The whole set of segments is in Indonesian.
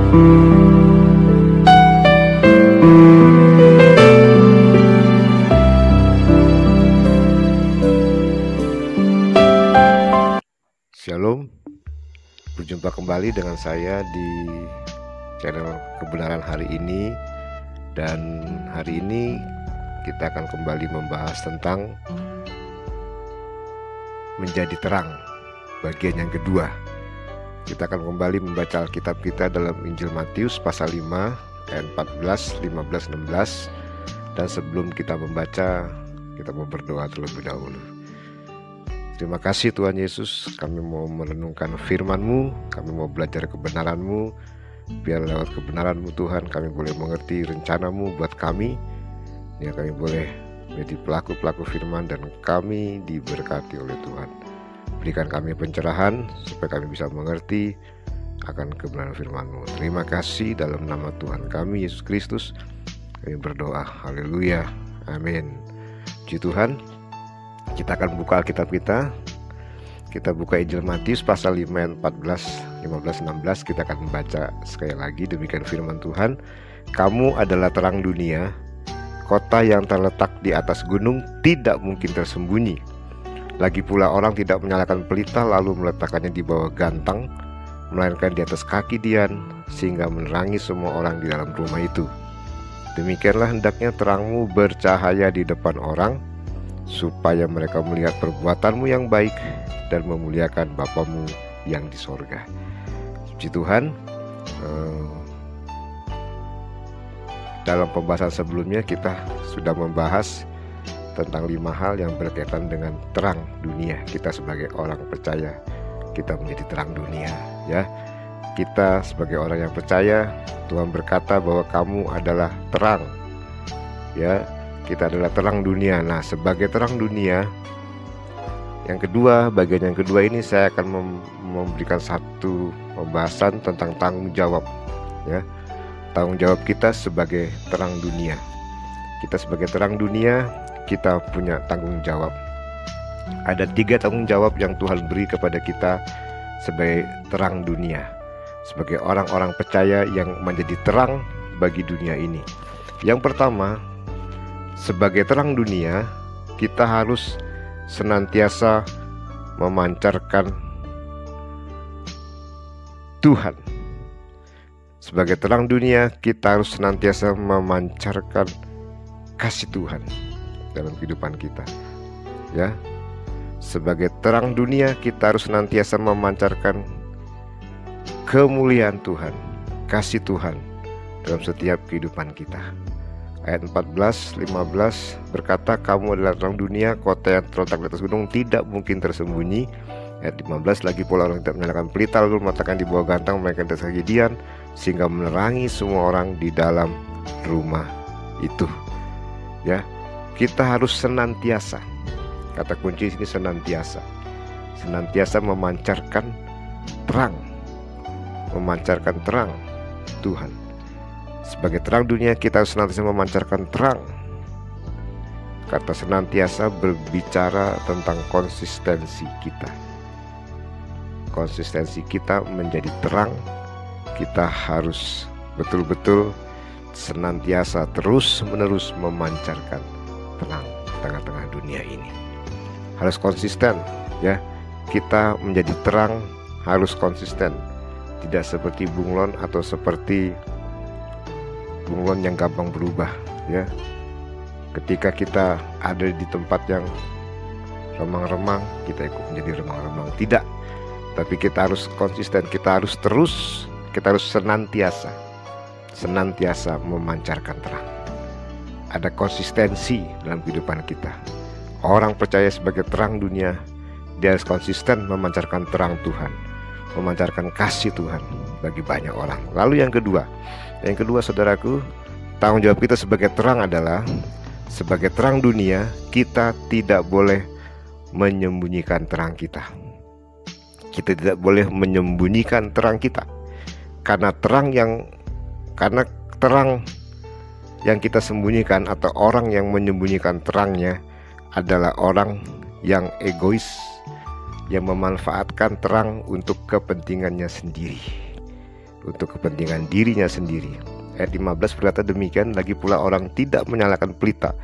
Shalom, berjumpa kembali dengan saya di channel Kebenaran Hari Ini. Dan hari ini kita akan kembali membahas tentang menjadi terang, bagian yang kedua. Kita akan kembali membaca Alkitab kita dalam Injil Matius pasal 5 ayat 14, 15, 16. Dan sebelum kita membaca, kita mau berdoa terlebih dahulu. Terima kasih Tuhan Yesus, kami mau merenungkan firman-Mu, kami mau belajar kebenaran-Mu. Biar lewat kebenaran-Mu Tuhan, kami boleh mengerti rencana-Mu buat kami. Ya, kami boleh menjadi pelaku-pelaku firman dan kami diberkati oleh Tuhan. Berikan kami pencerahan supaya kami bisa mengerti akan kebenaran firman-Mu. Terima kasih dalam nama Tuhan kami Yesus Kristus kami berdoa. Haleluya, amin. Puji Tuhan. Kita akan buka Alkitab kita. Kita buka Injil Matius pasal 5 ayat 14, 15, 16. Kita akan membaca sekali lagi. Demikian firman Tuhan. Kamu adalah terang dunia. Kota yang terletak di atas gunung tidak mungkin tersembunyi. Lagi pula orang tidak menyalakan pelita lalu meletakkannya di bawah gantang, melainkan di atas kaki dian, sehingga menerangi semua orang di dalam rumah itu. Demikianlah hendaknya terangmu bercahaya di depan orang, supaya mereka melihat perbuatanmu yang baik dan memuliakan Bapamu yang di sorga. Puji Tuhan. Dalam pembahasan sebelumnya kita sudah membahas tentang 5 hal yang berkaitan dengan terang dunia. Kita sebagai orang percaya, kita menjadi terang dunia, ya. Kita sebagai orang yang percaya, Tuhan berkata bahwa kamu adalah terang, ya. Kita adalah terang dunia. Nah, sebagai terang dunia, yang kedua, bagian yang kedua ini saya akan memberikan satu pembahasan tentang tanggung jawab, ya. Tanggung jawab kita sebagai terang dunia. Kita sebagai terang dunia, kita punya tanggung jawab. Ada 3 tanggung jawab yang Tuhan beri kepada kita sebagai terang dunia, sebagai orang-orang percaya yang menjadi terang bagi dunia ini. Yang pertama, sebagai terang dunia, kita harus senantiasa memancarkan Tuhan. Sebagai terang dunia, kita harus senantiasa memancarkan kasih Tuhan dalam kehidupan kita, ya. Sebagai terang dunia, kita harus senantiasa memancarkan kemuliaan Tuhan, kasih Tuhan dalam setiap kehidupan kita. Ayat 14, 15 berkata, kamu adalah terang dunia, kota yang terletak di atas gunung tidak mungkin tersembunyi. Ayat 15, lagi pula orang tidak menyalakan pelita lalu meletakkan di bawah gantang, melainkan di atas kaki dian, sehingga menerangi semua orang di dalam rumah itu. Ya, kita harus senantiasa. Kata kunci ini senantiasa. Senantiasa memancarkan terang. Memancarkan terang Tuhan. Sebagai terang dunia, kita harus senantiasa memancarkan terang. Kata senantiasa berbicara tentang konsistensi kita. Konsistensi kita menjadi terang. Kita harus betul-betul senantiasa terus-menerus memancarkan terang tengah-tengah dunia ini. Harus konsisten, ya. Kita menjadi terang harus konsisten. Tidak seperti bunglon atau seperti bunglon yang gampang berubah, ya. Ketika kita ada di tempat yang remang-remang, kita ikut menjadi remang-remang. Tidak, tapi kita harus konsisten. Kita harus terus, kita harus senantiasa memancarkan terang. Ada konsistensi dalam kehidupan kita. Orang percaya sebagai terang dunia, dia harus konsisten memancarkan terang Tuhan, memancarkan kasih Tuhan bagi banyak orang. Lalu yang kedua, saudaraku, tanggung jawab kita sebagai terang adalah, sebagai terang dunia, kita tidak boleh menyembunyikan terang kita. Kita tidak boleh menyembunyikan terang kita. Karena terang yang kita sembunyikan atau orang yang menyembunyikan terangnya adalah orang yang egois, yang memanfaatkan terang untuk kepentingannya sendiri. untuk kepentingan dirinya sendiri. Ayat 15 berkata demikian, lagi pula orang tidak menyalakan pelita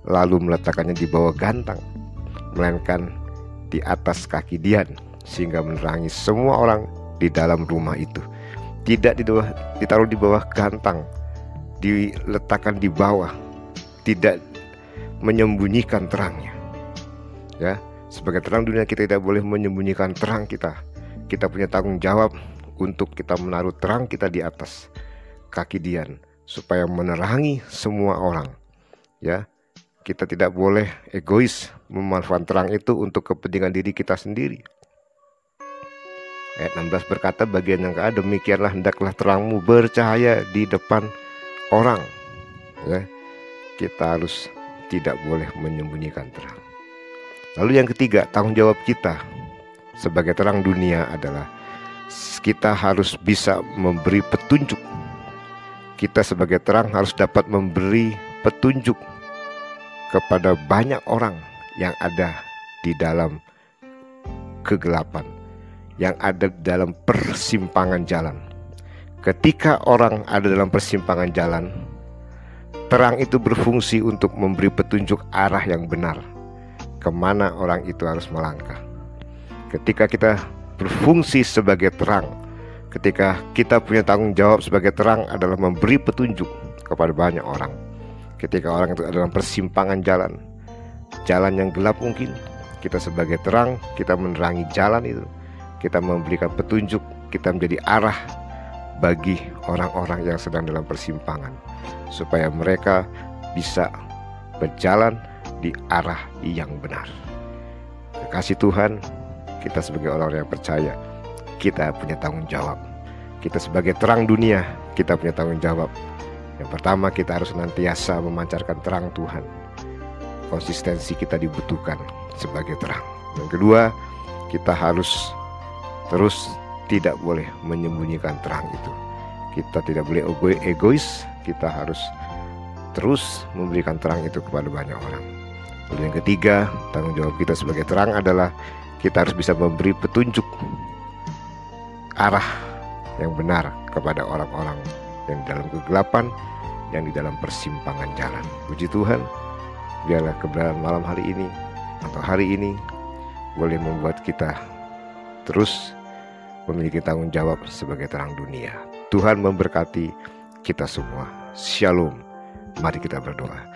lalu meletakkannya di bawah gantang, melainkan di atas kaki Dian, sehingga menerangi semua orang di dalam rumah itu. Tidak ditaruh di bawah gantang, diletakkan di bawah, tidak menyembunyikan terangnya. Ya, sebagai terang dunia kita tidak boleh menyembunyikan terang kita. Kita punya tanggung jawab untuk kita menaruh terang kita di atas kaki Dian, supaya menerangi semua orang. Ya, kita tidak boleh egois memanfaatkan terang itu untuk kepentingan diri kita sendiri. Ayat 16 berkata bagian yang kedua, demikianlah hendaklah terangmu bercahaya di depan orang. Ya, kita harus tidak boleh menyembunyikan terang. Lalu yang ketiga, tanggung jawab kita sebagai terang dunia adalah kita harus bisa memberi petunjuk. Kita sebagai terang harus dapat memberi petunjuk kepada banyak orang yang ada di dalam kegelapan, yang ada dalam persimpangan jalan. Ketika orang ada dalam persimpangan jalan, terang itu berfungsi untuk memberi petunjuk arah yang benar, kemana orang itu harus melangkah. Ketika kita berfungsi sebagai terang, ketika kita punya tanggung jawab sebagai terang adalah memberi petunjuk kepada banyak orang. Ketika orang itu ada dalam persimpangan jalan, jalan yang gelap mungkin, kita sebagai terang, kita menerangi jalan itu, kita memberikan petunjuk, kita menjadi arah bagi orang-orang yang sedang dalam persimpangan, supaya mereka bisa berjalan di arah yang benar. Kasih Tuhan, kita sebagai orang yang percaya, kita punya tanggung jawab. Kita sebagai terang dunia, kita punya tanggung jawab. Yang pertama, kita harus senantiasa memancarkan terang Tuhan. Konsistensi kita dibutuhkan sebagai terang. Yang kedua, kita harus terus tidak boleh menyembunyikan terang itu. Kita tidak boleh egois, kita harus terus memberikan terang itu kepada banyak orang. Lalu yang ketiga, tanggung jawab kita sebagai terang adalah kita harus bisa memberi petunjuk arah yang benar kepada orang-orang yang dalam kegelapan, yang di dalam persimpangan jalan. Puji Tuhan, biarlah kebenaran malam hari ini atau hari ini boleh membuat kita terus memiliki tanggung jawab sebagai terang dunia. Tuhan memberkati kita semua. Shalom. Mari kita berdoa.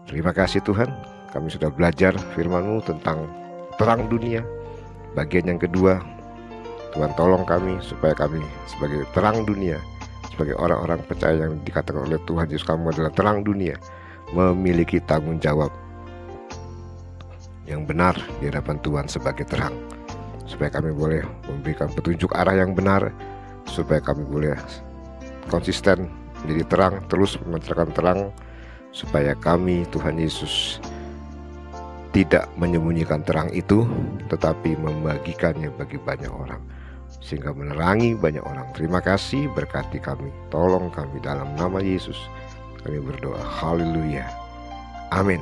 Terima kasih Tuhan, kami sudah belajar firman-Mu tentang terang dunia. Bagian yang kedua, Tuhan tolong kami supaya kami sebagai terang dunia, sebagai orang-orang percaya yang dikatakan oleh Tuhan Yesus kamu adalah terang dunia, memiliki tanggung jawab yang benar di hadapan Tuhan sebagai terang, supaya kami boleh memberikan petunjuk arah yang benar, supaya kami boleh konsisten menjadi terang, terus memancarkan terang, supaya kami Tuhan Yesus tidak menyembunyikan terang itu, tetapi membagikannya bagi banyak orang, sehingga menerangi banyak orang. Terima kasih, berkati kami, tolong kami dalam nama Yesus kami berdoa. Haleluya, amin.